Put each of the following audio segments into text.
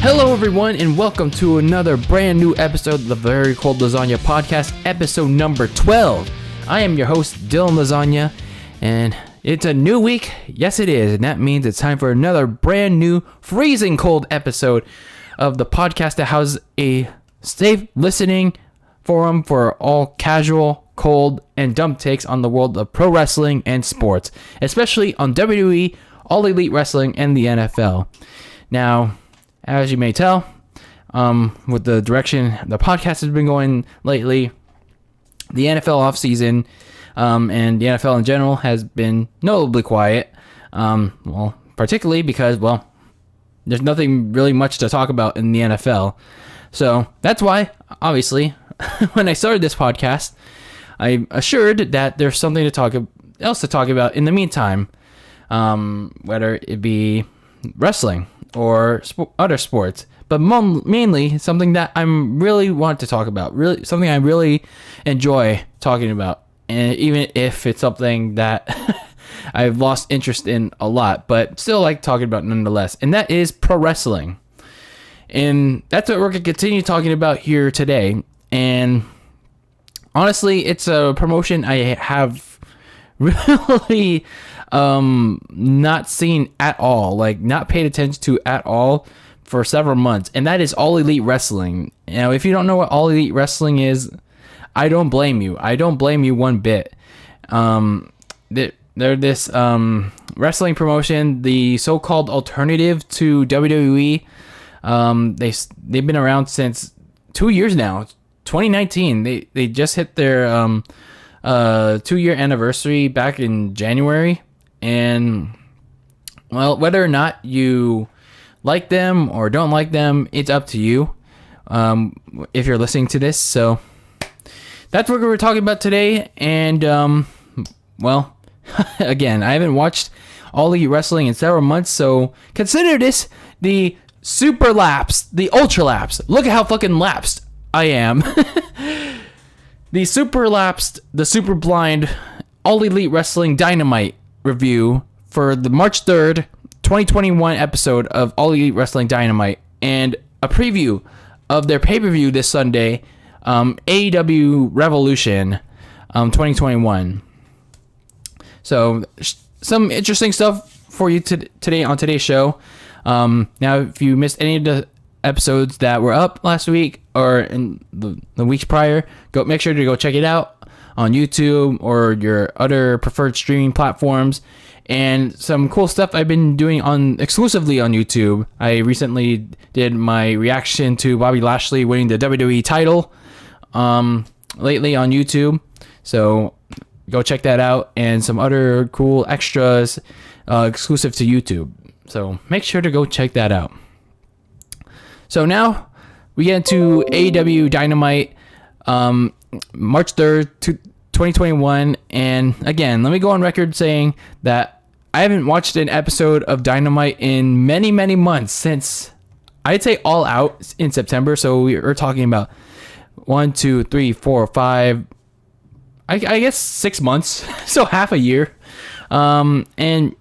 Hello everyone and welcome to another brand new episode of the Very Cold Lasagna podcast, episode number 12. I am your host, DylanLasagna, and it's a new week. Yes it is, and that means it's time for another brand new freezing cold episode of the podcast that houses a safe listening forum for all casual, cold, and dumb takes on the world of pro wrestling and sports, especially on WWE, All Elite Wrestling, and the NFL. Now, as you may tell, with the direction the podcast has been going lately, the NFL offseason and the NFL in general has been notably quiet. Particularly because, there's nothing really much to talk about in the NFL. So that's why, obviously, when I started this podcast, I assured that there's something else to talk about in the meantime, whether it be wrestling or other sports, but mainly something that I'm really want to talk about, really something I really enjoy talking about, and even if it's something that I've lost interest in a lot, but still like talking about nonetheless, and that is pro wrestling. And that's what we're going to continue talking about here today. And honestly, it's a promotion I have really not seen at all, like not paid attention to at all for several months, and that is All Elite Wrestling. Now, if you don't know what All Elite Wrestling is, I don't blame you. I don't blame you one bit. They're this wrestling promotion, the so-called alternative to WWE. They've been around since 2 years now. 2019. They just hit their 2-year anniversary back in January. And, whether or not you like them or don't like them, it's up to you if you're listening to this. So that's what we're talking about today. And, again, I haven't watched All Elite Wrestling in several months, so consider this the super lapse, the ultra lapse. Look at how fucking lapsed I am. The super lapsed, the super blind All Elite Wrestling Dynamite review for the March 3rd, 2021 episode of All Elite Wrestling Dynamite, and a preview of their pay-per-view this Sunday, AEW Revolution 2021. So, some interesting stuff for you today on today's show. Now, if you missed any of the episodes that were up last week or in the weeks prior, make sure to go check it out on YouTube or your other preferred streaming platforms. And some cool stuff I've been doing exclusively on YouTube. I recently did my reaction to Bobby Lashley winning the WWE title lately on YouTube. So go check that out, and some other cool extras exclusive to YouTube. So make sure to go check that out. So now we get into AEW Dynamite, March 3rd, 2021. And again, let me go on record saying that I haven't watched an episode of Dynamite in many, many months, since I'd say All Out in September. So we're talking about 1, 2, 3, 4, 5, I guess 6 months. So half a year. And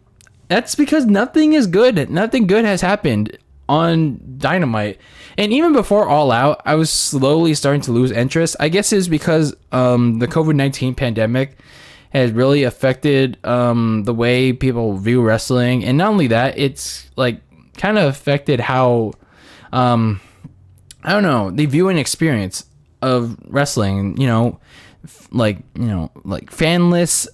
that's because nothing is good. Nothing good has happened on Dynamite. And even before All Out, I was slowly starting to lose interest. I guess it's because the COVID-19 pandemic has really affected the way people view wrestling. And not only that, it's like kind of affected how the viewing experience of wrestling, like fanless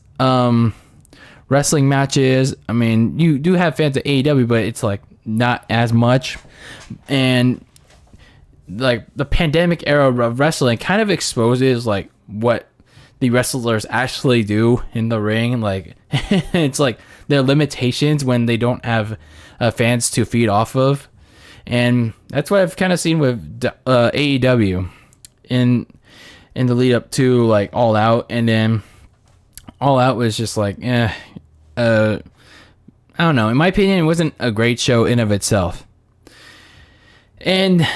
wrestling matches. I mean, you do have fans of AEW, but it's like not as much. And like the pandemic era of wrestling kind of exposes like what the wrestlers actually do in the ring. Like it's like their limitations when they don't have fans to feed off of. And that's what I've kind of seen with AEW in the lead up to like All Out. And then All Out was just like I don't know, in my opinion, it wasn't a great show in of itself. And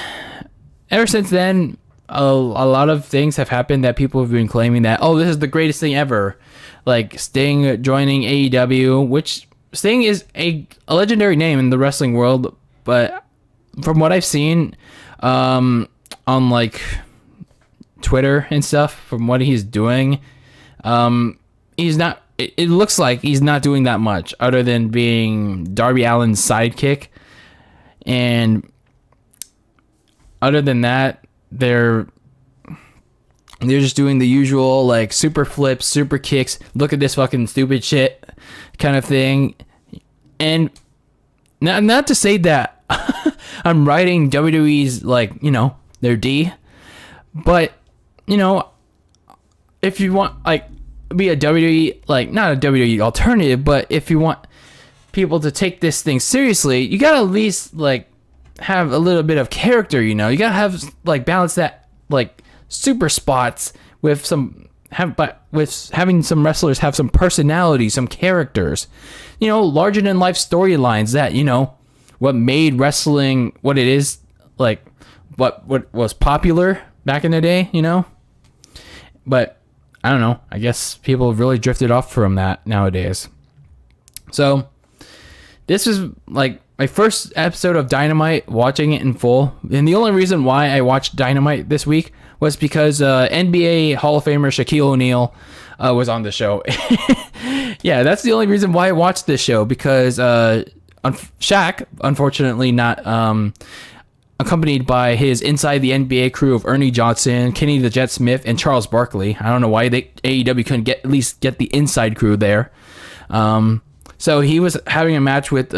ever since then, a lot of things have happened that people have been claiming that, oh, this is the greatest thing ever. Like Sting joining AEW, which Sting is a legendary name in the wrestling world, but from what I've seen on like Twitter and stuff, from what he's doing, he's not, it looks like he's not doing that much other than being Darby Allin's sidekick. And other than that, they're just doing the usual like super flips, super kicks, look at this fucking stupid shit kind of thing. And not to say that I'm writing WWE's like, you know, their D, but you know, if you want like be a WWE, like not a WWE alternative, but if you want people to take this thing seriously, you gotta at least like have a little bit of character, you know. You gotta have like balance that like super spots with having some wrestlers have some personality, some characters, you know, larger than life storylines that, you know, what made wrestling what it is, like what was popular back in the day, you know. But I don't know, I guess people have really drifted off from that nowadays. So this is like my first episode of Dynamite, watching it in full. And the only reason why I watched Dynamite this week was because NBA Hall of Famer Shaquille O'Neal was on the show. Yeah, that's the only reason why I watched this show, because Shaq, unfortunately not accompanied by his Inside the NBA crew of Ernie Johnson, Kenny the Jet Smith, and Charles Barkley. I don't know why AEW couldn't at least get the inside crew there. So he was having a match with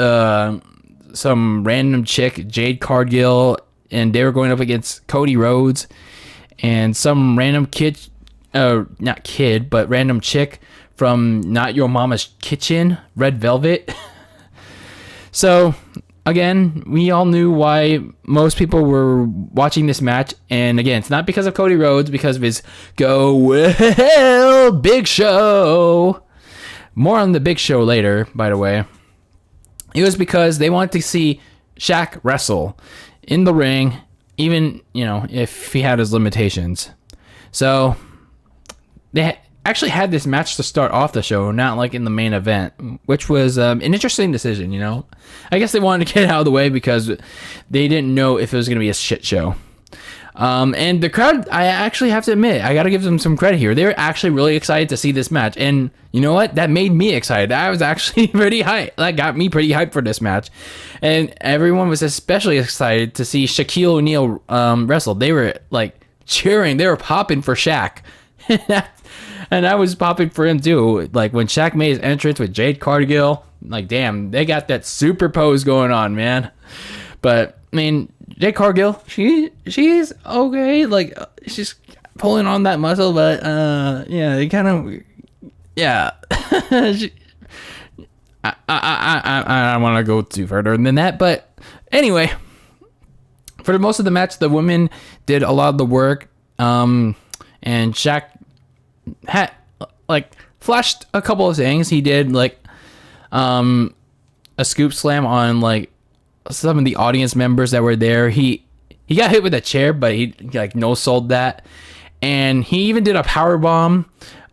some random chick, Jade Cargill, and they were going up against Cody Rhodes and some random random chick from Not Your Mama's Kitchen, Red Velvet. So again, we all knew why most people were watching this match. And again, it's not because of Cody Rhodes, because of his Go Well Big Show. More on the Big Show later, by the way. It was because they wanted to see Shaq wrestle in the ring, even, you know, if he had his limitations. So they actually had this match to start off the show, not like in the main event, which was an interesting decision, you know. I guess they wanted to get it out of the way because they didn't know if it was going to be a shit show. And the crowd, I actually have to admit, I got to give them some credit here. They were actually really excited to see this match. And you know what? That made me excited. I was actually pretty hyped. That got me pretty hyped for this match. And everyone was especially excited to see Shaquille O'Neal wrestle. They were like cheering. They were popping for Shaq. And I was popping for him too. Like when Shaq made his entrance with Jade Cargill, like damn, they got that super pose going on, man. But I mean, Jade Cargill, she's okay. Like she's pulling on that muscle, but yeah, it kind of, yeah. I don't want to go too further than that, but anyway, for most of the match, the women did a lot of the work. And Shaq had like flashed a couple of things. He did like a scoop slam on like some of the audience members that were there. He got hit with a chair, but he like no sold that, and he even did a power bomb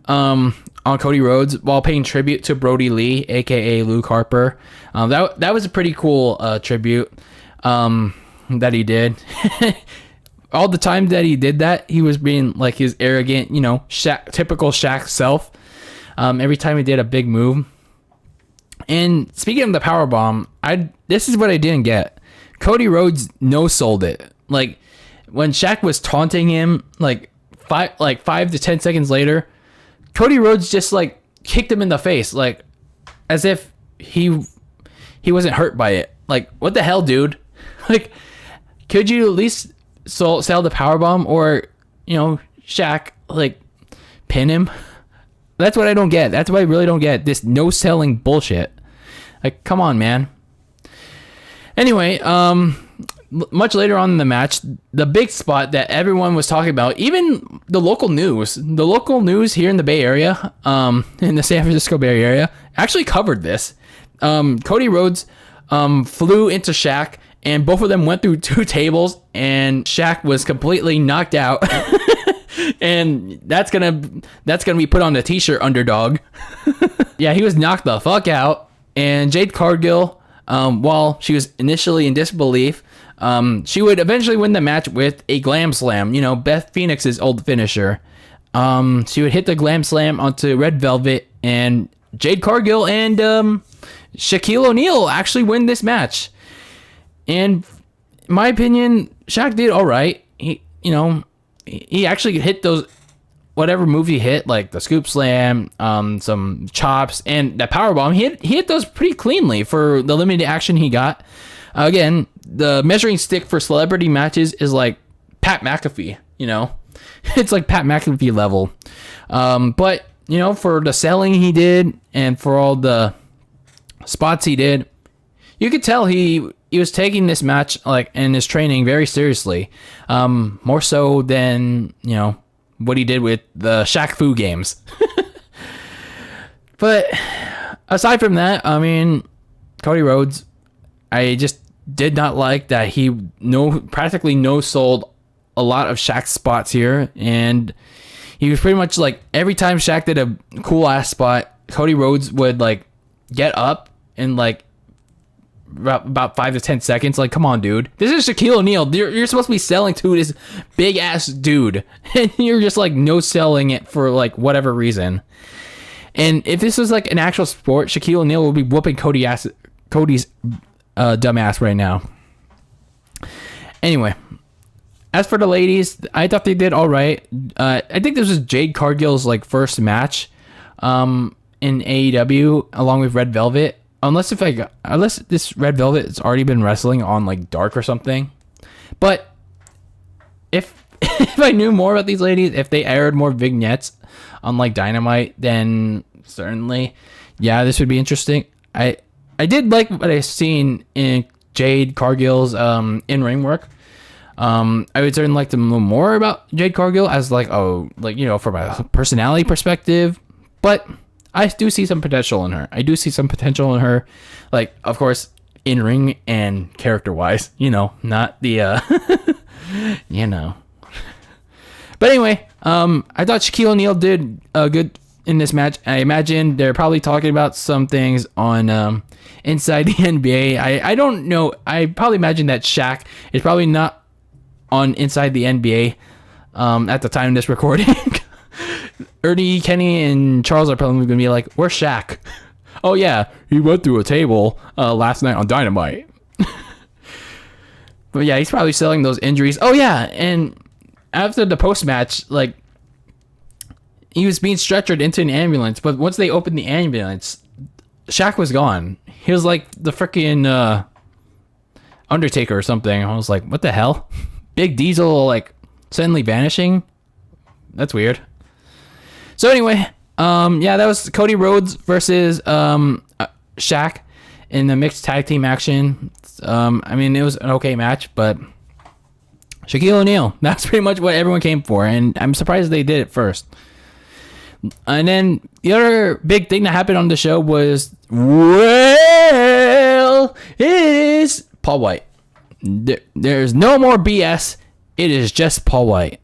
on Cody Rhodes while paying tribute to Brody Lee, aka Luke Harper. That was a pretty cool tribute that he did. All the time that he did that, he was being like his arrogant, you know, typical Shaq self. Every time he did a big move. And speaking of the powerbomb, this is what I didn't get. Cody Rhodes no-sold it. Like when Shaq was taunting him, like 5 to 10 seconds later, Cody Rhodes just like kicked him in the face, like as if he wasn't hurt by it. Like what the hell, dude? Like, could you at least sell the powerbomb, or you know, Shaq like pin him? That's what I don't get. That's what I really don't get. This no-selling bullshit. Like, come on, man. Anyway, much later on in the match, the big spot that everyone was talking about, even the local news here in the Bay Area, in the San Francisco Bay Area, actually covered this. Cody Rhodes flew into Shaq, and both of them went through 2 tables, and Shaq was completely knocked out. And that's gonna be put on the t-shirt, underdog. Yeah, he was knocked the fuck out. And Jade Cargill, while she was initially in disbelief, She would eventually win the match with a glam slam, Beth Phoenix's old finisher. She would hit the glam slam onto Red Velvet, and Jade Cargill and Shaquille O'Neal actually win this match. And in my opinion, Shaq did all right. He actually hit those whatever move he hit, like the scoop slam, some chops, and that power bomb. He hit those pretty cleanly for the limited action he got. Again, the measuring stick for celebrity matches is like Pat McAfee. It's like Pat McAfee level. But for the selling he did and for all the spots he did, you could tell he was taking this match and his training very seriously, more so than what he did with the Shaq Fu games. But aside from that, Cody Rhodes, I just did not like that he practically no-sold a lot of Shaq's spots here, and he was pretty much like every time Shaq did a cool ass spot, Cody Rhodes would get up and about 5 to 10 seconds. Come on, dude. This is Shaquille O'Neal. You're supposed to be selling to this big ass dude, and you're just no selling it for whatever reason. And if this was an actual sport, Shaquille O'Neal would be whooping Cody's dumb ass right now. Anyway, as for the ladies, I thought they did all right. I think this was Jade Cargill's first match in AEW along with Red Velvet. Unless this Red Velvet has already been wrestling on Dark or something. But if I knew more about these ladies, if they aired more vignettes on Dynamite, then certainly, yeah, this would be interesting. I did like what I've seen in Jade Cargill's in-ring work. I would certainly like to know more about Jade Cargill as from a personality perspective, but I do see some potential in her. Of course, in ring and character wise, not the But anyway, I thought Shaquille O'Neal did good in this match. I imagine they're probably talking about some things on inside the NBA. I don't know. I probably imagine that Shaq is probably not on inside the NBA at the time of this recording. Ernie, Kenny, and Charles are probably going to be like, where's Shaq? Oh yeah, he went through a table last night on Dynamite. But yeah, he's probably selling those injuries. Oh yeah, and after the post-match, he was being stretchered into an ambulance, but once they opened the ambulance, Shaq was gone. He was like the freaking Undertaker or something. I was like, what the hell? Big Diesel suddenly vanishing? That's weird. So anyway, that was Cody Rhodes versus Shaq in the mixed tag team action. It was an okay match, but Shaquille O'Neal, that's pretty much what everyone came for, and I'm surprised they did it first. And then the other big thing that happened on the show was, it is Paul White. There's no more BS. It is just Paul White.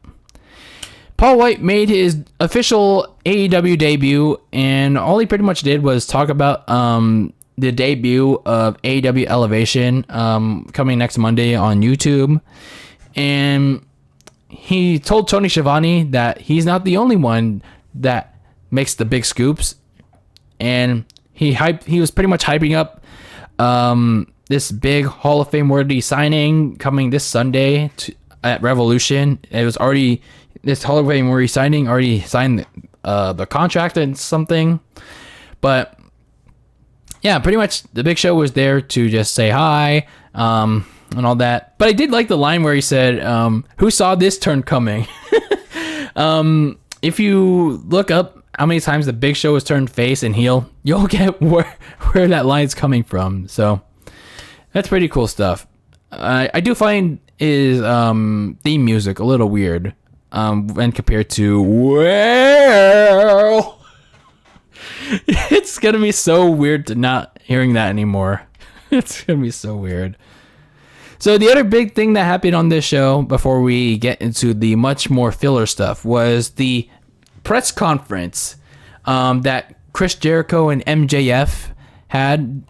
Paul White made his official AEW debut, and all he pretty much did was talk about the debut of AEW Elevation coming next Monday on YouTube. And he told Tony Schiavone that he's not the only one that makes the big scoops. And he was pretty much hyping up this big Hall of Fame worthy signing coming this Sunday at Revolution. It was already... This Hall of Fame worthy signing already signed the contract and something. But yeah, pretty much the Big Show was there to just say hi and all that. But I did like the line where he said, who saw this turn coming? If you look up how many times the Big Show has turned face and heel, you'll get where that line's coming from. So that's pretty cool stuff. I do find his theme music a little weird. When compared to, well, it's gonna be so weird to not hearing that anymore. It's gonna be so weird. So the other big thing that happened on this show before we get into the much more filler stuff was the press conference that Chris Jericho and MJF had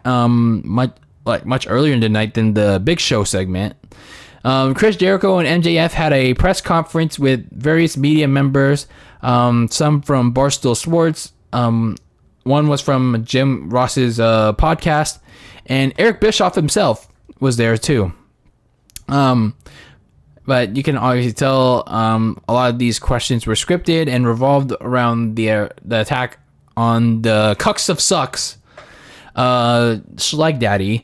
like much earlier in the night than the Big Show segment. Chris Jericho and MJF had a press conference with various media members, some from Barstool Sports, one was from Jim Ross's podcast, and Eric Bischoff himself was there too. But you can obviously tell a lot of these questions were scripted and revolved around the attack on the Cucks of Sucks, Schlag Daddy,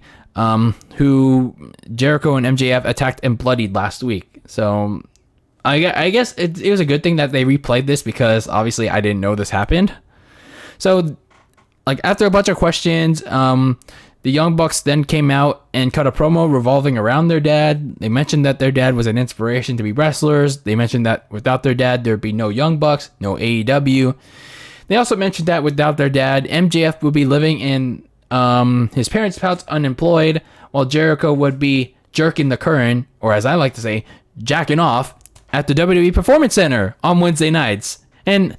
who Jericho and MJF attacked and bloodied last week. So I guess it was a good thing that they replayed this, because obviously I didn't know this happened. So like after a bunch of questions, the Young Bucks then came out and cut a promo revolving around their dad. They mentioned that their dad was an inspiration to be wrestlers. They mentioned that without their dad, there'd be no Young Bucks, no AEW. They also mentioned that without their dad, MJF would be living in his parents' house unemployed, while Jericho would be jerking the current, or as I like to say, jacking off, at the WWE Performance Center on Wednesday nights. And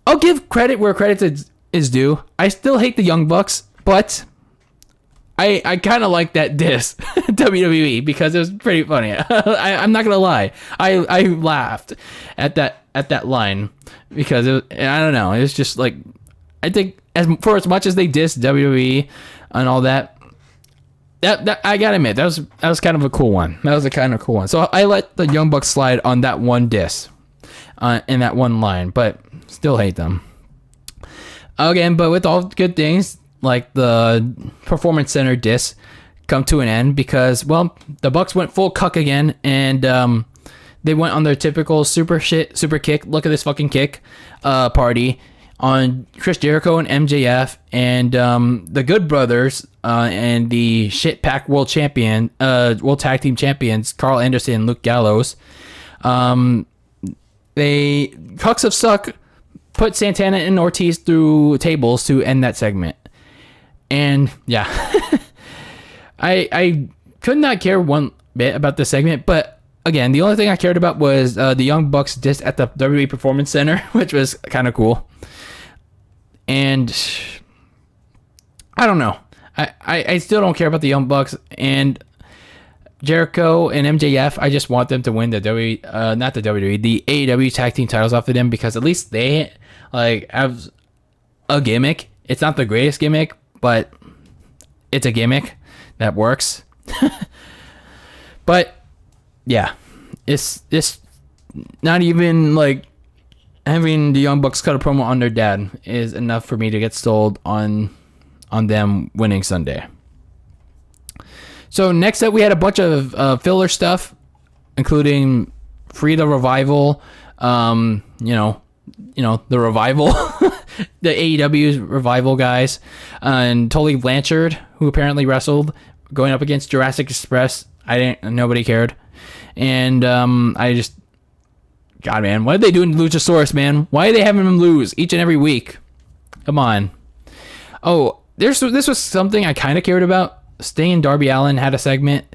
I'll give credit where credit is due. I still hate the Young Bucks, but I kind of like that diss WWE, because it was pretty funny. I'm not gonna lie, I laughed at that line, because I don't know, it's just like, I think as much as they diss WWE and all that I gotta admit, that was kind of a cool one. That was a kind of cool one. So I let the Young Bucks slide on that one diss, in that one line, but still hate them. Again, but with all good things, like the Performance Center diss, come to an end, because, well, the Bucks went full cuck again, and they went on their typical super kick, look at this fucking kick, party on Chris Jericho and MJF, and the Good Brothers, and the shit pack world tag team champions, Carl Anderson and Luke Gallows. They Cucks of Suck put Santana and Ortiz through tables to end that segment. And yeah, I could not care one bit about this segment, but again, the only thing I cared about was the Young Bucks diss at the WWE Performance Center, which was kind of cool. And I don't know, I still don't care about the Young Bucks and Jericho and MJF. I just want them to win the the AEW tag team titles off of them, because at least they like have a gimmick. It's not the greatest gimmick, but it's a gimmick that works. But yeah, it's not even like having the Young Bucks cut a promo on their dad is enough for me to get sold on them winning Sunday. So next up, we had a bunch of filler stuff, including Frida Revival, the Revival, the AEW's Revival guys, and Tully Blanchard, who apparently wrestled, going up against Jurassic Express. Nobody cared. And God, man, what are they doing to Luchasaurus, man? Why are they having him lose each and every week? Come on. Oh, this was something I kind of cared about. Sting and Darby Allin had a segment.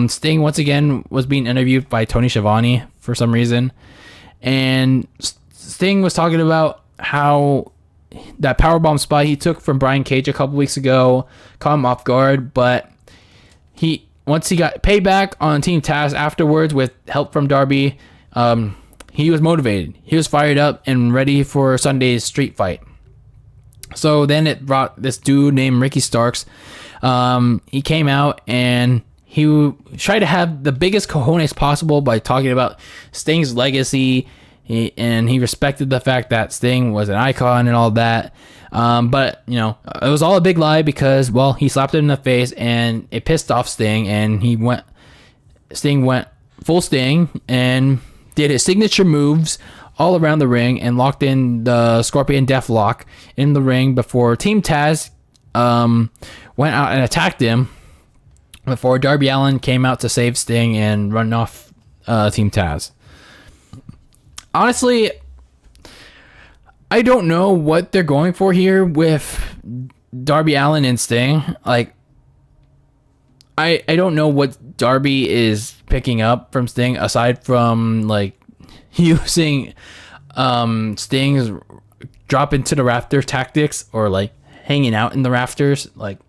Sting, once again, was being interviewed by Tony Schiavone for some reason. And Sting was talking about how that powerbomb spot he took from Brian Cage a couple weeks ago caught him off guard. But once he got payback on Team Taz afterwards with help from Darby, he was motivated. He was fired up and ready for Sunday's street fight. So then it brought this dude named Ricky Starks. He came out and he tried to have the biggest cojones possible by talking about Sting's legacy. And he respected the fact that Sting was an icon and all that. But, it was all a big lie, because, well, he slapped him in the face and it pissed off Sting, and Sting went full Sting and did his signature moves all around the ring and locked in the Scorpion Deathlock in the ring before Team Taz went out and attacked him, before Darby Allin came out to save Sting and run off Team Taz. Honestly, I don't know what they're going for here with Darby Allin and Sting. Like, I don't know what Darby is picking up from Sting, aside from like using Sting's drop into the rafter tactics, or like hanging out in the rafters. Like,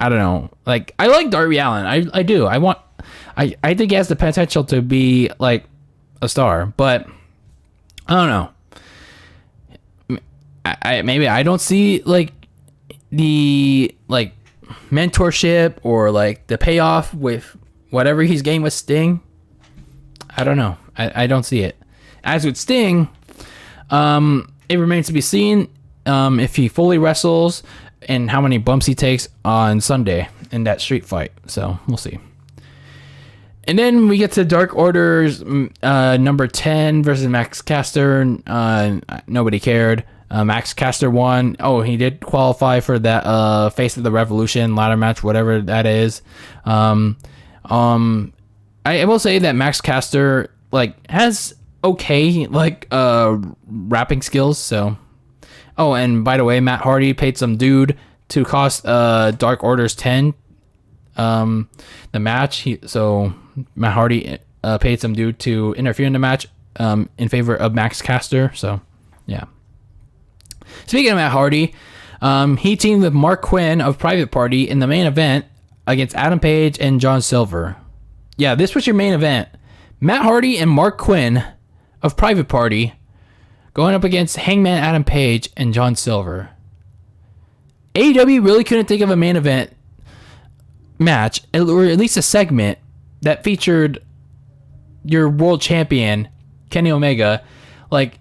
I don't know. Like, I like Darby Allin. I do. I think he has the potential to be like a star, but I don't know. Maybe I don't see like the like mentorship or like the payoff with whatever he's getting with Sting. I don't know. I don't see it. As with Sting, it remains to be seen if he fully wrestles and how many bumps he takes on Sunday in that street fight. So we'll see. And then we get to Dark Order's number 10 versus Max Caster. Nobody cared. Max Caster won. Oh, he did qualify for that Face of the Revolution ladder match, whatever that is. I will say that Max Caster like has okay like rapping skills. So, oh, and by the way, Matt Hardy paid some dude to cost Dark Order's 10 the match. So Matt Hardy paid some dude to interfere in the match in favor of Max Caster. So, yeah. Speaking of Matt Hardy, he teamed with Mark Quinn of Private Party in the main event against Adam Page and John Silver. Yeah, this was your main event. Matt Hardy and Mark Quinn of Private Party going up against Hangman Adam Page and John Silver. AEW really couldn't think of a main event match, or at least a segment, that featured your world champion, Kenny Omega. Like,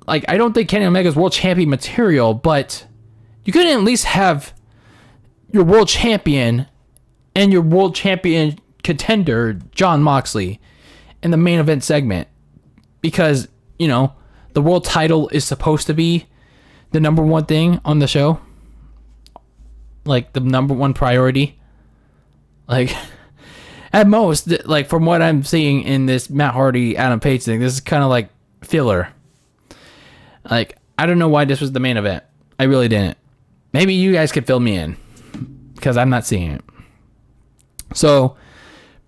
I don't think Kenny Omega's world champion material, but you couldn't at least have your world champion and your world champion contender, Jon Moxley, in the main event segment. Because, you know, the world title is supposed to be the number one thing on the show. Like, the number one priority. Like, at most, like, from what I'm seeing in this Matt Hardy, Adam Page thing, this is kind of like filler. Like, I don't know why this was the main event. I really didn't. Maybe you guys could fill me in, because I'm not seeing it. So,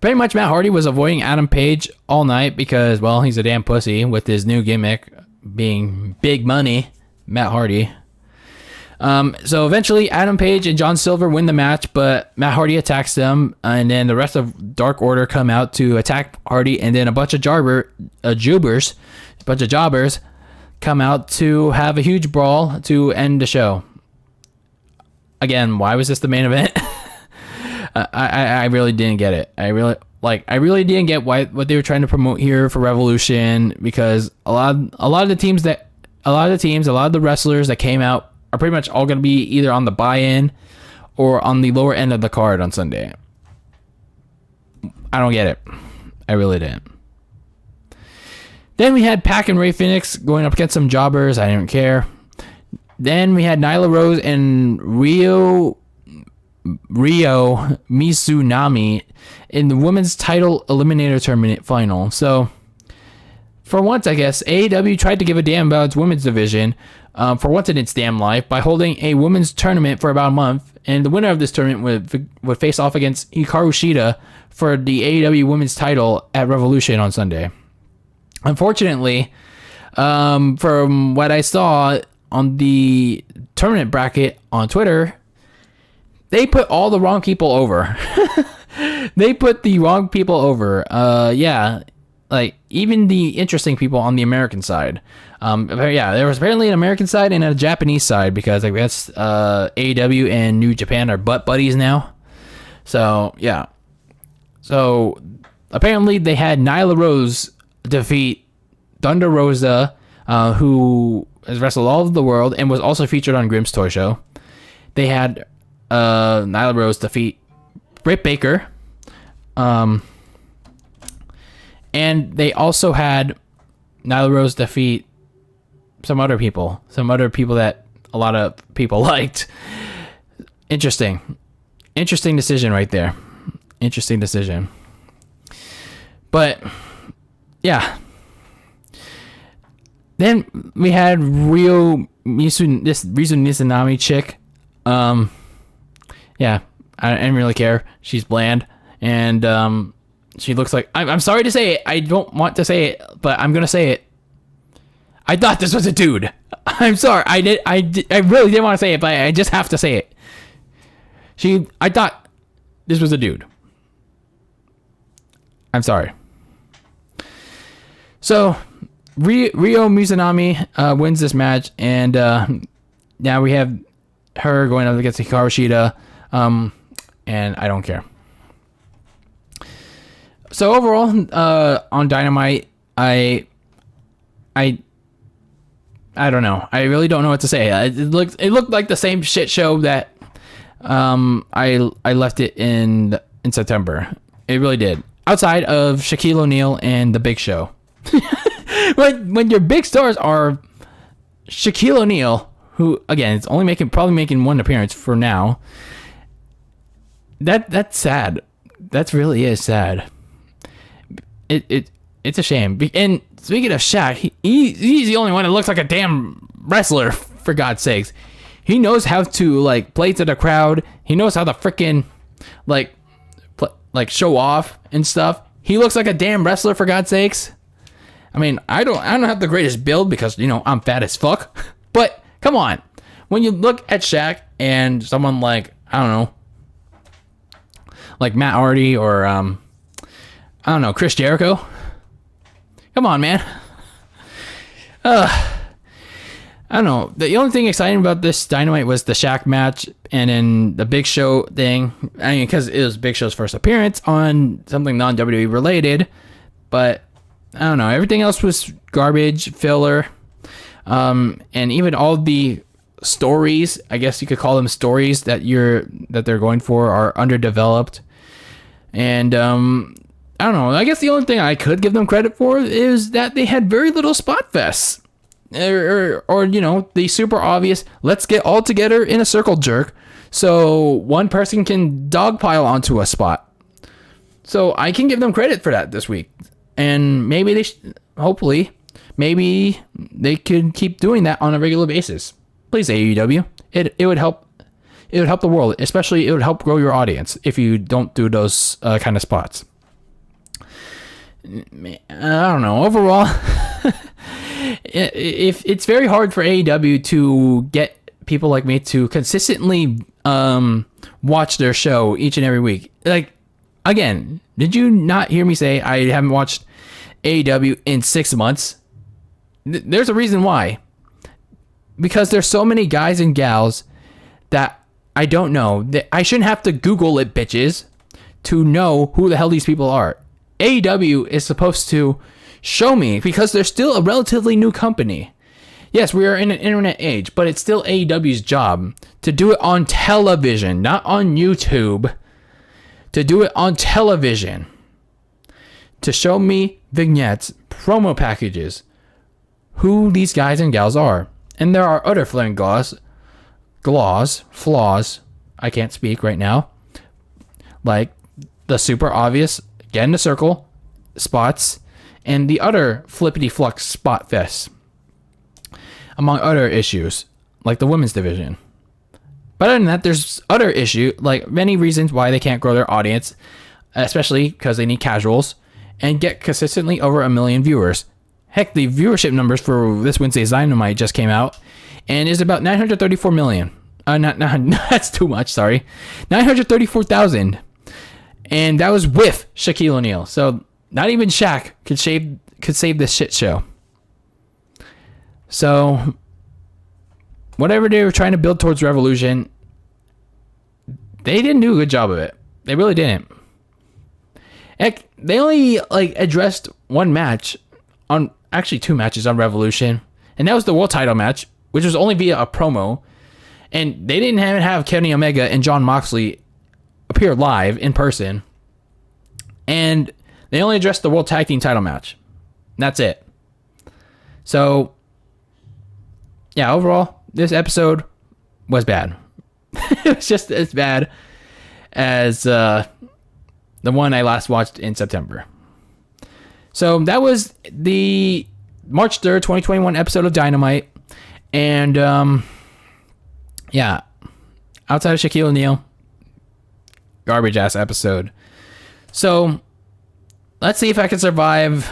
pretty much Matt Hardy was avoiding Adam Page all night because, well, he's a damn pussy with his new gimmick being big money, Matt Hardy. So eventually Adam Page and John Silver win the match, but Matt Hardy attacks them, and then the rest of Dark Order come out to attack Hardy, and then a bunch of jobbers come out to have a huge brawl to end the show. Again, why was this the main event? I really didn't get it. I really didn't get what they were trying to promote here for Revolution, because a lot of the wrestlers that came out are pretty much all going to be either on the buy-in or on the lower end of the card on Sunday. I don't get it. I really didn't. Then we had Pac and Rey Fénix going up against some jobbers. I didn't care. Then we had Nyla Rose and Ryo Mizunami in the women's title eliminator tournament final. So, for once, I guess, AEW tried to give a damn about its women's division for once in its damn life by holding a women's tournament for about a month, and the winner of this tournament would face off against Hikaru Shida for the AEW women's title at Revolution on Sunday. Unfortunately, from what I saw on the tournament bracket on Twitter, they put all the wrong people over. They put the wrong people over. Yeah, like even the interesting people on the American side. Yeah, there was apparently an American side and a Japanese side, because I guess AEW and New Japan are butt buddies now. So yeah. So apparently they had Nyla Rose defeat Thunder Rosa, who has wrestled all over the world and was also featured on Grimm's Toy Show. They had Nyla Rose defeat Britt Baker. And they also had Nyla Rose defeat some other people that a lot of people liked. Interesting decision right there. Interesting decision. But yeah. Then we had Ryo Mizunami chick. Yeah, I didn't really care. She's bland, and she looks like, I'm sorry to say it. I don't want to say it, but I'm gonna say it. I thought this was a dude. I'm sorry. I really didn't want to say it, but I just have to say it. I thought this was a dude. I'm sorry. So, Ryo Mizunami wins this match, and now we have her going up against Hikaru Shida, and I don't care. So overall, on Dynamite, I don't know. I really don't know what to say. It looked like the same shit show that I left it in September. It really did. Outside of Shaquille O'Neal and the Big Show. when your big stars are Shaquille O'Neal, who again is only probably making one appearance for now. That's sad. That really is sad. It's a shame. And speaking of Shaq, he's the only one that looks like a damn wrestler, for God's sakes. He knows how to like play to the crowd. He knows how to freaking like show off and stuff. He looks like a damn wrestler, for God's sakes. I mean, I don't have the greatest build because, you know, I'm fat as fuck. But come on. When you look at Shaq and someone like, I don't know, like Matt Hardy or I don't know, Chris Jericho. Come on, man. I don't know. The only thing exciting about this Dynamite was the Shaq match and then the Big Show thing. I mean, because it was Big Show's first appearance on something non-WWE related. But I don't know. Everything else was garbage, filler. And even all the stories, I guess you could call them stories that they're going for, are underdeveloped. And I don't know. I guess the only thing I could give them credit for is that they had very little spot fests. Or you know, the super obvious, let's get all together in a circle jerk so one person can dogpile onto a spot. So I can give them credit for that this week. And maybe hopefully, maybe they could keep doing that on a regular basis. Please, AEW. It would help. It would help the world. Especially, it would help grow your audience if you don't do those kind of spots. I don't know. Overall, if it's very hard for AEW to get people like me to consistently watch their show each and every week. Like, again, did you not hear me say I haven't watched AEW in 6 months? There's a reason why. Because there's so many guys and gals that I don't know. I shouldn't have to Google it, bitches, to know who the hell these people are. AEW is supposed to show me, because they're still a relatively new company. Yes, we are in an internet age, but it's still AEW's job to do it on television, not on YouTube. To do it on television. To show me vignettes, promo packages, who these guys and gals are. And there are other flaws, I can't speak right now, like the super obvious get in the circle spots and the other flippity flux spot fests, among other issues like the women's division. But other than that, there's other issue, like many reasons why they can't grow their audience, especially because they need casuals and get consistently over 1 million viewers. Heck, the viewership numbers for this Wednesday's Dynamite just came out and is about 934 million. That's too much, sorry. 934,000. And that was with Shaquille O'Neal. So not even Shaq could save this shit show. So whatever they were trying to build towards Revolution, they didn't do a good job of it. They really didn't. Heck, they only addressed one match on, actually 2 matches on Revolution, and that was the world title match, which was only via a promo. And they didn't even have Kenny Omega and John Moxley appear live in person. And they only addressed the World Tag Team title match. That's it. So, yeah, overall, this episode was bad. It was just as bad as the one I last watched in September. So, that was the March 3rd, 2021 episode of Dynamite. And, yeah, outside of Shaquille O'Neal, garbage ass episode. So let's see if I can survive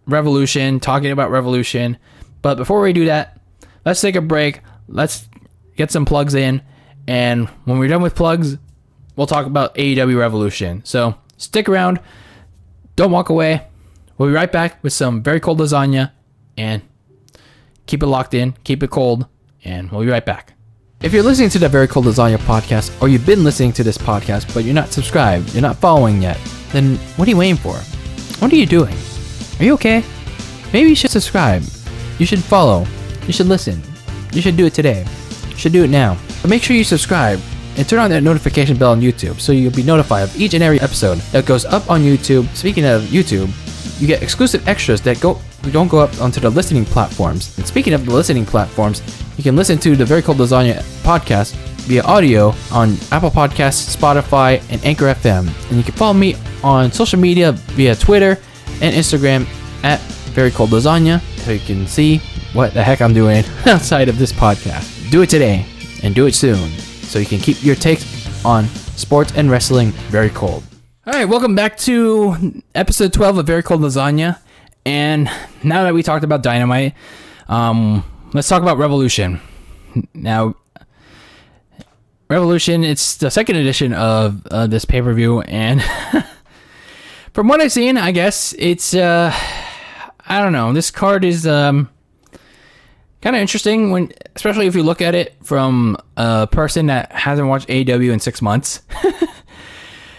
Revolution, talking about Revolution. But before we do that, let's take a break. Let's get some plugs in. And when we're done with plugs, we'll talk about AEW Revolution. So stick around. Don't walk away. We'll be right back with some Very Cold Lasagna. And keep it locked in. Keep it cold. And we'll be right back. If you're listening to the Very Cold Lasagna podcast, or you've been listening to this podcast, but you're not subscribed, you're not following yet, then what are you waiting for? What are you doing? Are you okay? Maybe you should subscribe. You should follow. You should listen. You should do it today. You should do it now. But make sure you subscribe and turn on that notification bell on YouTube so you'll be notified of each and every episode that goes up on YouTube. Speaking of YouTube, you get exclusive extras that don't go up onto the listening platforms. And speaking of the listening platforms, you can listen to the Very Cold Lasagna podcast via audio on Apple Podcasts, Spotify, and Anchor FM. And you can follow me on social media via Twitter and Instagram at Very Cold Lasagna so you can see what the heck I'm doing outside of this podcast. Do it today and do it soon so you can keep your takes on sports and wrestling very cold. All right, welcome back to episode 12 of Very Cold Lasagna. And now that we talked about Dynamite, let's talk about Revolution. Now, Revolution, it's the second edition of this pay-per-view, and from what I've seen, I guess it's, I don't know, this card is kind of interesting, especially if you look at it from a person that hasn't watched AEW in 6 months.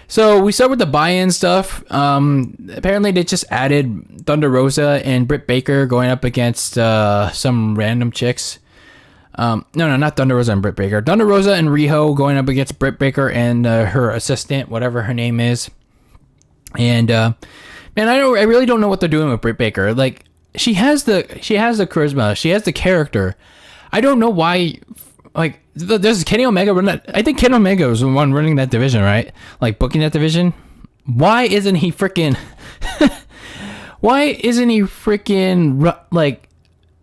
So we start with the buy-in stuff. Apparently they just added Thunder Rosa and Britt Baker going up against some random chicks. No, not Thunder Rosa and Britt Baker. Thunder Rosa and Riho going up against Britt Baker and her assistant, whatever her name is. And man, I really don't know what they're doing with Britt Baker. Like, she has the charisma, she has the character. I don't know why. Like, there's Kenny Omega running that. I think Kenny Omega was the one running that division, right? Like, booking that division. Why isn't he freaking? Why isn't he freaking like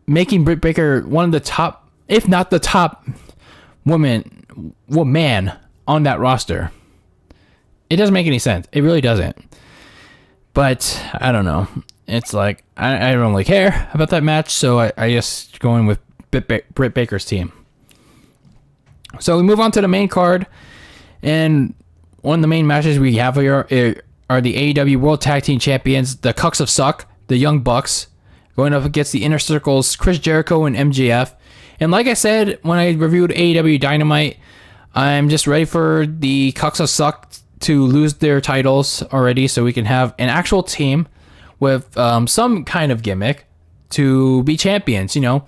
making Britt Baker one of the top, if not the top, man on that roster? It doesn't make any sense. It really doesn't. But I don't know. It's like I don't really care about that match, so I just go in with Britt Baker's team. So we move on to the main card, and one of the main matches we have here are the AEW World Tag Team Champions, the Cucks of Suck, the Young Bucks, going up against the Inner Circle's Chris Jericho and MJF. And like I said when I reviewed AEW Dynamite, I'm just ready for the Cucks of Suck to lose their titles already so we can have an actual team with some kind of gimmick to be champions, you know.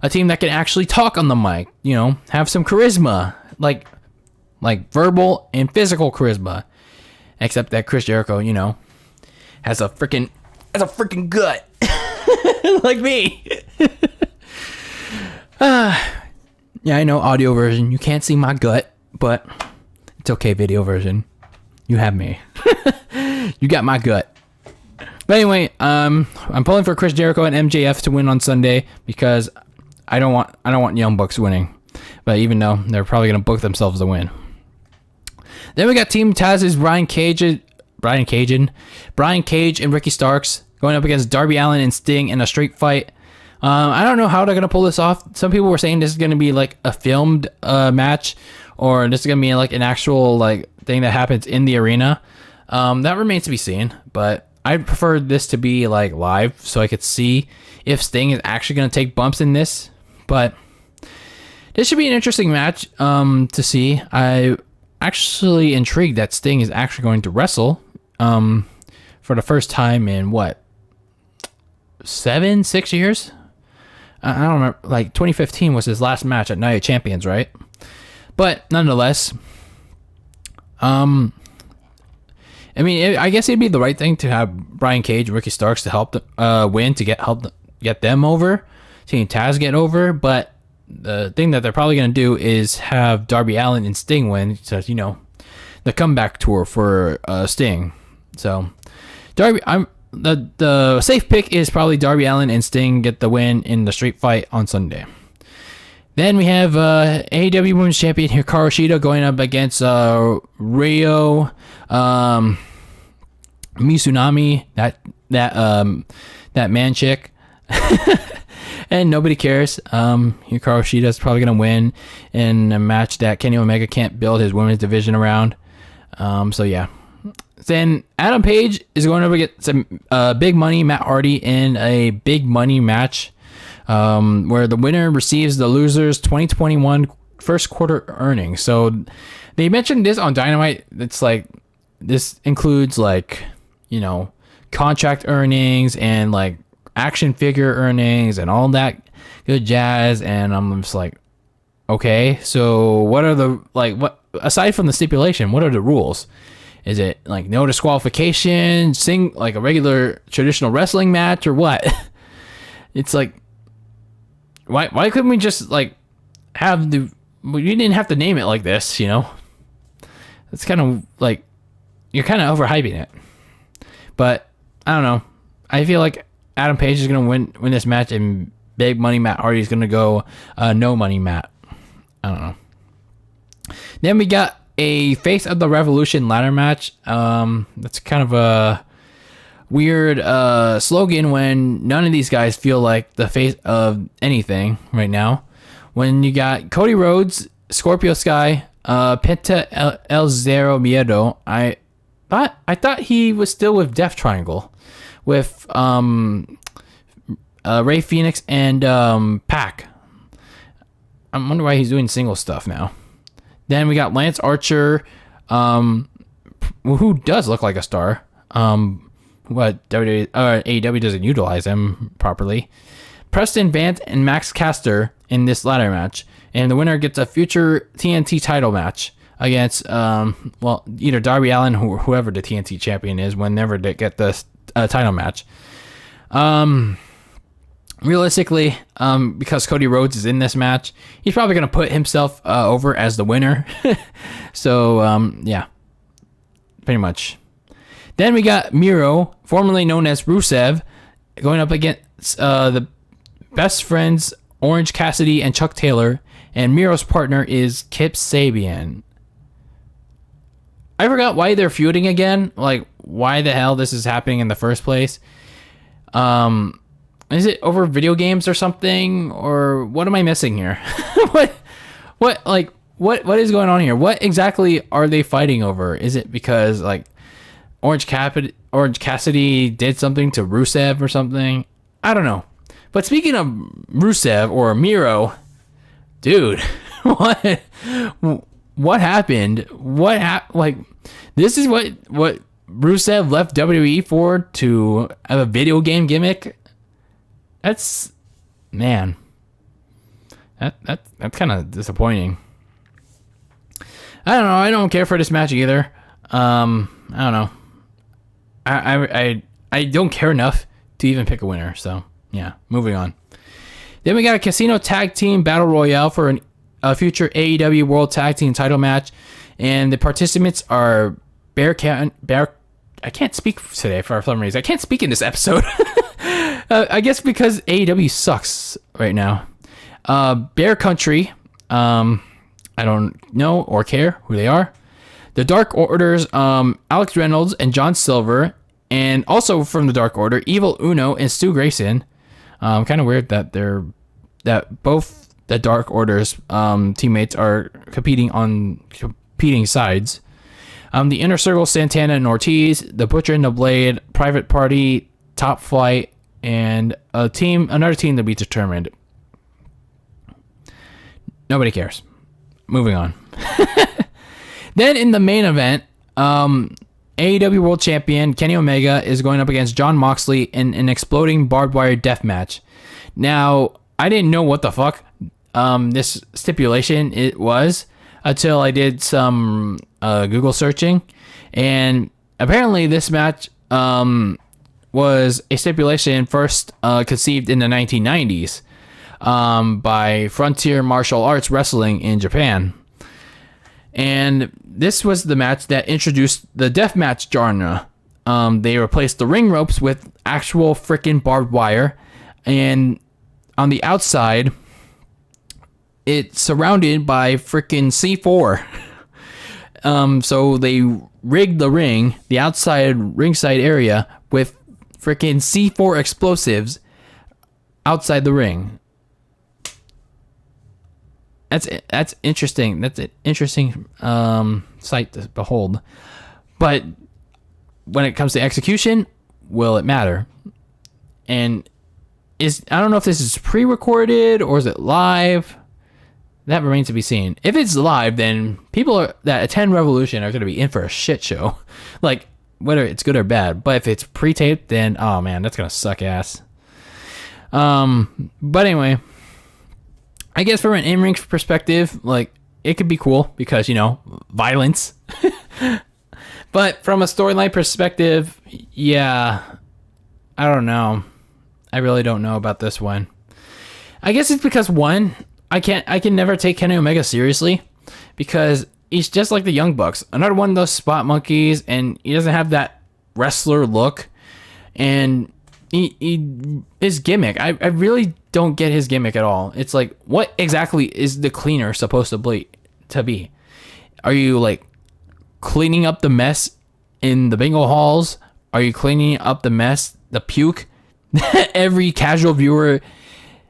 A team that can actually talk on the mic, you know, have some charisma, like verbal and physical charisma. Except that Chris Jericho, you know, has a freaking gut, like me. Yeah, I know, audio version, you can't see my gut, but it's okay, video version. You have me. You got my gut. But anyway, I'm pulling for Chris Jericho and MJF to win on Sunday because I don't want Young Bucks winning, but even though they're probably gonna book themselves a win. Then we got Team Taz's Brian Cage and Ricky Starks going up against Darby Allin and Sting in a street fight. I don't know how they're gonna pull this off. Some people were saying this is gonna be like a filmed match, or this is gonna be like an actual like thing that happens in the arena. That remains to be seen, but I'd prefer this to be like live so I could see if Sting is actually gonna take bumps in this. But this should be an interesting match to see. I actually intrigued that Sting is actually going to wrestle for the first time in what, 6 years? I don't remember. Like 2015 was his last match at Night of Champions, right? But nonetheless, I mean, I guess it'd be the right thing to have Brian Cage and Ricky Starks to help win to help get them over. Team Taz get over, but the thing that they're probably going to do is have Darby Allin and Sting win, so you know, the comeback tour for Sting. So the safe pick is probably Darby Allin and Sting get the win in the street fight on Sunday. Then we have AEW Women's Champion Hikaru Shida going up against Ryo Mizunami, that man chick. and nobody cares. Hikaru Shida's probably gonna win in a match that Kenny Omega can't build his women's division around. So yeah. Then Adam Page is going to get some big money Matt Hardy in a big money match, where the winner receives the loser's 2021 first quarter earnings. So they mentioned this on Dynamite. It's like this includes like, you know, contract earnings and like action figure earnings and all that good jazz. And I'm just like, okay, so what are the, like, what aside from the stipulation, what are the rules? Is it like no disqualification, like a regular traditional wrestling match, or what? It's like, why couldn't we just like have you didn't have to name it like this, you know? It's kind of like you're kind of overhyping it. But I don't know. I feel like Adam Page is gonna win this match, and big money Matt Hardy is gonna go no money Matt. I don't know. Then we got a Face of the Revolution ladder match. That's kind of a weird slogan when none of these guys feel like the face of anything right now. When you got Cody Rhodes, Scorpio Sky, Penta El Zero Miedo. I thought he was still with Death Triangle, with Rey Fenix and Pac. I wonder why he's doing single stuff now. Then we got Lance Archer, who does look like a star. What AEW doesn't utilize him properly. Preston Vance and Max Caster in this ladder match, and the winner gets a future TNT title match against either Darby Allin or whoever the TNT champion is whenever they get the title match. Realistically, because Cody Rhodes is in this match, he's probably going to put himself over as the winner. So, yeah, pretty much. Then we got Miro, formerly known as Rusev, going up against the best friends Orange Cassidy and Chuck Taylor, and Miro's partner is Kip Sabian. I forgot why they're feuding again. Like, why the hell this is happening in the first place. Is it over video games or something, or what am I missing here? what is going on here? What exactly are they fighting over? Is it because like Orange Cassidy did something to Rusev or something? I don't know. But speaking of Rusev or Miro, dude, what happened? Like, this is what Rusev left WWE for, to have a video game gimmick? That's kind of disappointing. I don't know. I don't care for this match either. I don't know. I don't care enough to even pick a winner. So yeah, moving on. Then we got a Casino Tag Team Battle Royale for a future AEW World Tag Team title match, and the participants are I can't speak today for some reason. I can't speak in this episode. I guess because AEW sucks right now. Bear Country. I don't know or care who they are. The Dark Order's Alex Reynolds and John Silver, and also from the Dark Order, Evil Uno and Stu Grayson. Kind of weird that both the Dark Order's teammates are competing sides. The Inner Circle, Santana and Ortiz, the Butcher and the Blade, Private Party, Top Flight, and another team to be determined. Nobody cares. Moving on. Then in the main event, AEW World Champion Kenny Omega is going up against Jon Moxley in an exploding barbed wire death match. Now, I didn't know what the fuck this stipulation it was until I did some Google searching, and apparently this match was a stipulation first conceived in the 1990s by Frontier Martial Arts Wrestling in Japan. And this was the match that introduced the deathmatch genre. They replaced the ring ropes with actual freaking barbed wire, and on the outside, it's surrounded by freaking C4. So they rigged the outside ringside area with freaking C4 explosives outside the ring. That's interesting. That's an interesting sight to behold. But when it comes to execution, will it matter? And I don't know if this is pre-recorded or is it live. That remains to be seen. If it's live, then people that attend Revolution are going to be in for a shit show. Like, whether it's good or bad. But if it's pre-taped, then, oh man, that's going to suck ass. But anyway, I guess from an in-ring perspective, like, it could be cool because, violence. But from a storyline perspective, yeah, I don't know. I really don't know about this one. I guess it's because, one, I can never take Kenny Omega seriously because he's just like the Young Bucks. Another one of those spot monkeys, and he doesn't have that wrestler look. And his gimmick, I really don't get his gimmick at all. It's like, what exactly is the cleaner supposed to be? Are you like cleaning up the mess in the bingo halls? Are you cleaning up the mess, the puke that every casual viewer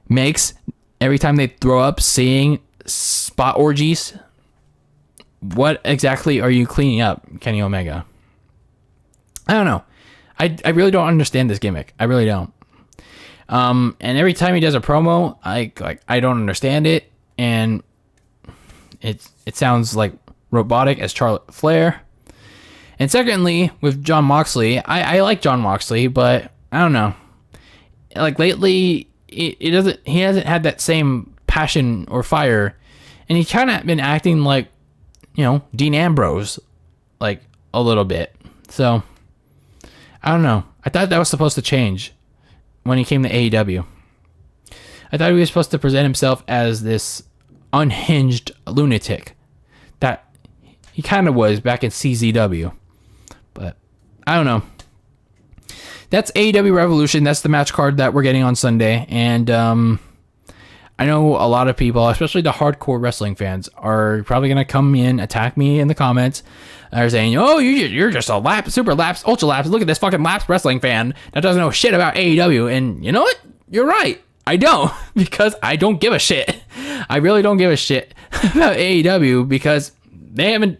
makes every time they throw up seeing spot orgies? What exactly are you cleaning up, Kenny Omega? I don't know. I really don't understand this gimmick. I really don't. And every time he does a promo, I don't understand it, and it sounds like robotic as Charlotte Flair. And secondly, with Jon Moxley, I like Jon Moxley, but I don't know. Like lately, he hasn't had that same passion or fire, and he's kind of been acting like, Dean Ambrose, like a little bit. So I don't know. I thought that was supposed to change when he came to AEW. I thought he was supposed to present himself as this unhinged lunatic that he kind of was back in CZW. But I don't know. That's AEW Revolution. That's the match card that we're getting on Sunday. And I know a lot of people, especially the hardcore wrestling fans, are probably going to come in, attack me in the comments. They're saying, oh, you're just a super lapsed, ultra lapsed. Look at this fucking lapsed wrestling fan that doesn't know shit about AEW. And you know what? You're right. I don't, because I don't give a shit. I really don't give a shit about AEW because they haven't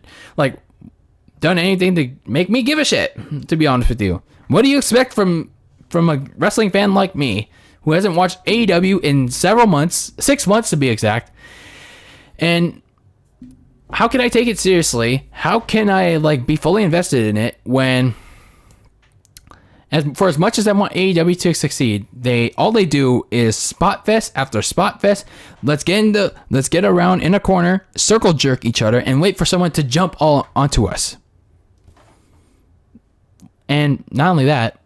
done anything to make me give a shit, to be honest with you. What do you expect from a wrestling fan like me who hasn't watched AEW in several months, 6 months to be exact? And how can I take it seriously? How can I be fully invested in it when, for as much as I want AEW to succeed, all they do is spot fest after spot fest. Let's get around in a corner, circle jerk each other, and wait for someone to jump all onto us. And not only that,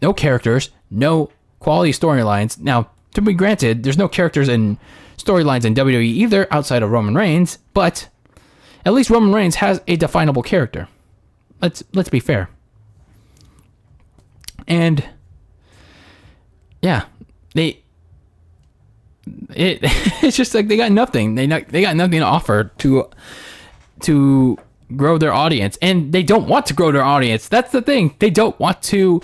no characters, no quality storylines. Now, to be granted, there's no characters and storylines in WWE either outside of Roman Reigns, but at least Roman Reigns has a definable character. Let's be fair. And yeah, it's just like they got nothing. They got nothing to offer to grow their audience, and they don't want to grow their audience. That's the thing. They don't want to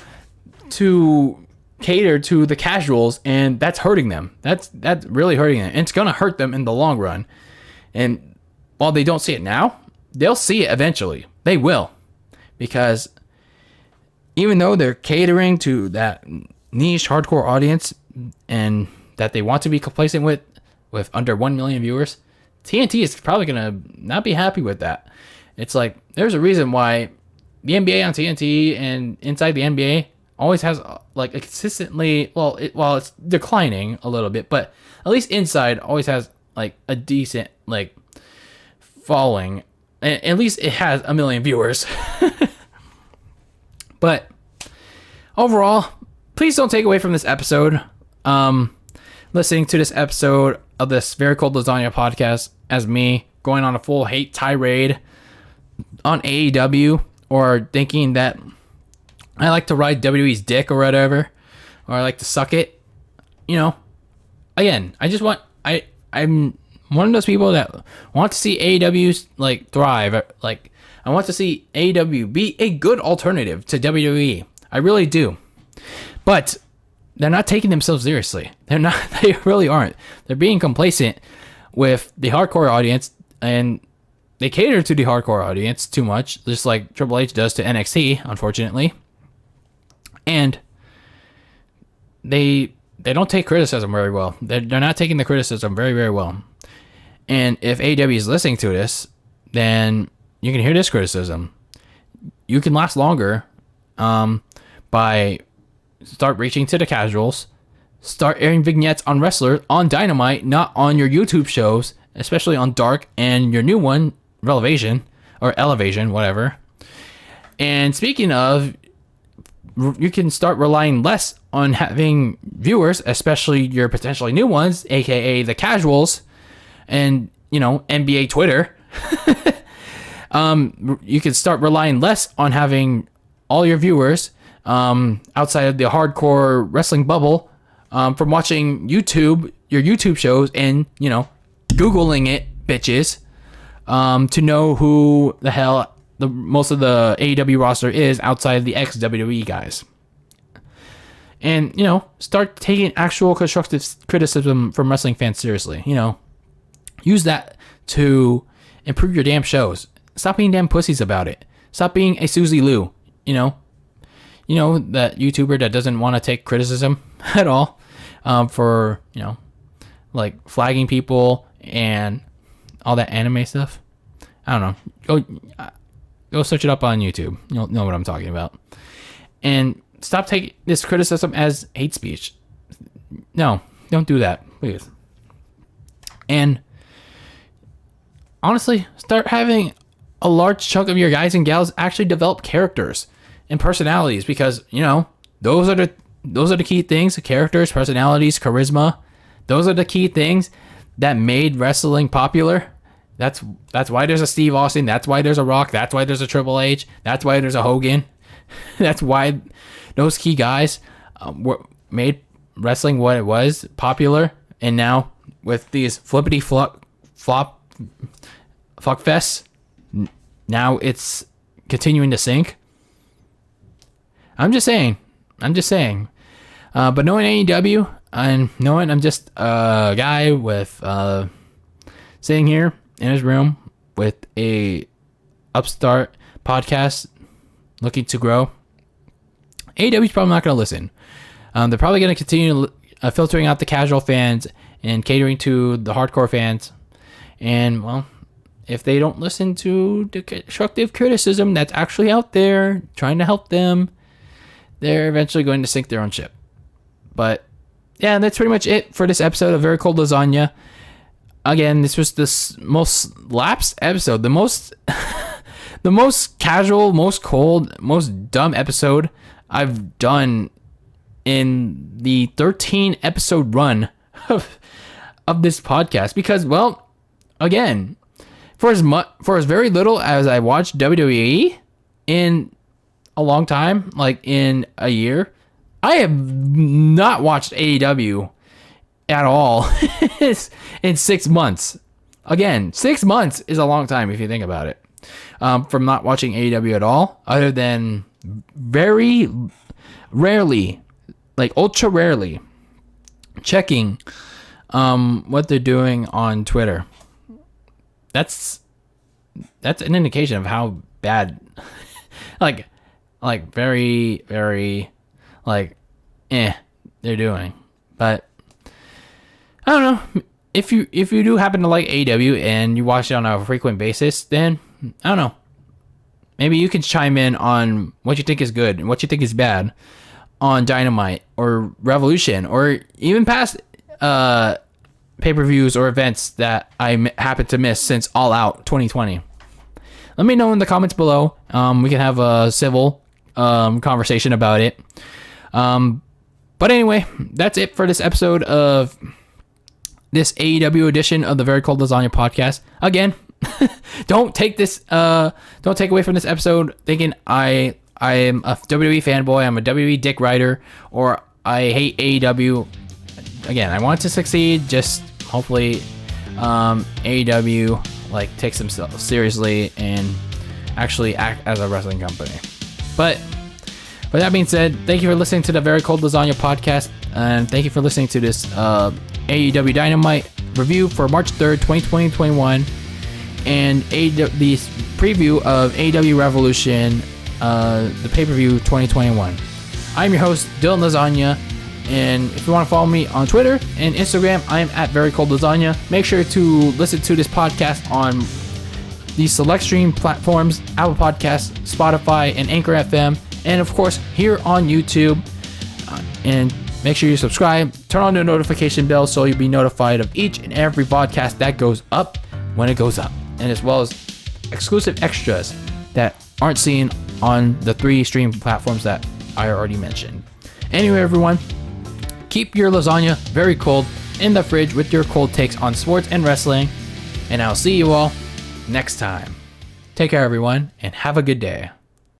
cater to the casuals, and that's hurting them. That's really hurting them, and it's gonna hurt them in the long run. And while they don't see it now, they'll see it eventually. They will, because even though they're catering to that niche hardcore audience and that they want to be complacent with under 1 million viewers, TNT is probably gonna not be happy with that. It's like, there's a reason why the NBA on TNT and inside the NBA always has a consistently, while it's declining a little bit, but at least inside always has a decent following. At least it has 1 million viewers. But overall, please don't take away from this episode, listening to this episode of this Very Cold Lasagna podcast as me going on a full hate tirade on AEW, or thinking that I like to ride WWE's dick or whatever, or I like to suck it. Again, I'm one of those people that want to see AEW thrive. I want to see AEW be a good alternative to WWE. I really do. But they're not taking themselves seriously. They're not. They really aren't. They're being complacent with the hardcore audience, and they cater to the hardcore audience too much, just like Triple H does to NXT, unfortunately. And they don't take criticism very well. They're not taking the criticism very, very well. And if AEW is listening to this, then you can hear this criticism. You can last longer by start reaching to the casuals, start airing vignettes on wrestlers on Dynamite, not on your YouTube shows, especially on Dark and your new one, Elevation, whatever. And speaking of, you can start relying less on having viewers, especially your potentially new ones, aka the casuals, and NBA Twitter. You can start relying less on having all your viewers outside of the hardcore wrestling bubble from watching your YouTube shows and Googling it, bitches, to know who the hell the most of the AEW roster is outside of the ex-WWE guys. And, start taking actual constructive criticism from wrestling fans seriously. Use that to improve your damn shows. Stop being damn pussies about it. Stop being a Susie Lou, that YouTuber that doesn't want to take criticism at all for, like flagging people and all that anime stuff. I don't know. Go search it up on YouTube. You'll know what I'm talking about. And stop taking this criticism as hate speech. No, don't do that, please. And honestly, start having a large chunk of your guys and gals actually develop characters and personalities, because those are the key things: characters, personalities, charisma. Those are the key things that made wrestling popular. That's why there's a Steve Austin. That's why there's a Rock. That's why there's a Triple H. That's why there's a Hogan. That's why those key guys made wrestling what it was, popular. And now with these flippity flop fuck fests, now it's continuing to sink. I'm just saying. But knowing AEW and knowing I'm just a guy with sitting here in his room with a upstart podcast looking to grow, AEW's probably not going to listen. They're probably going to continue filtering out the casual fans and catering to the hardcore fans. And, well, if they don't listen to the constructive criticism that's actually out there trying to help them, they're eventually going to sink their own ship. But, yeah, that's pretty much it for this episode of Very Cold Lasagna. Again, this was the most lapsed episode, the most casual, most cold, most dumb episode I've done in the 13 episode run of this podcast. Because, well, again, for as very little as I watched WWE in a long time, like in a year, I have not watched AEW at all in 6 months. Again, 6 months is a long time if you think about it. From not watching AEW at all, other than very rarely, like ultra rarely, checking what they're doing on Twitter. That's an indication of how bad, like very, very, they're doing. But I don't know. If you do happen to like AEW and you watch it on a frequent basis, then I don't know. Maybe you can chime in on what you think is good and what you think is bad on Dynamite or Revolution or even past pay-per-views or events that I happen to miss since All Out 2020. Let me know in the comments below. We can have a civil conversation about it. But anyway, that's it for this episode of this AEW edition of the Very Cold Lasagna podcast. Again, don't take away from this episode thinking I am a WWE fanboy, I'm a WWE dick rider, or I hate AEW. Again, I want it to succeed. Just hopefully AEW takes themselves seriously and actually act as a wrestling company. But with that being said, thank you for listening to the Very Cold Lasagna podcast, and thank you for listening to this AEW Dynamite review for March 3rd, 2021, and the preview of AEW Revolution, the pay-per-view 2021. I'm your host, DylanLasagna, and if you want to follow me on Twitter and Instagram, I'm at Very Cold Lasagna. Make sure to listen to this podcast on the select stream platforms, Apple Podcasts, Spotify, and Anchor FM, and of course here on YouTube. And make sure you subscribe, turn on the notification bell so you'll be notified of each and every podcast that goes up when it goes up, and as well as exclusive extras that aren't seen on the 3 stream platforms that I already mentioned. Anyway, everyone, keep your lasagna very cold in the fridge with your cold takes on sports and wrestling, and I'll see you all next time. Take care, everyone, and have a good day.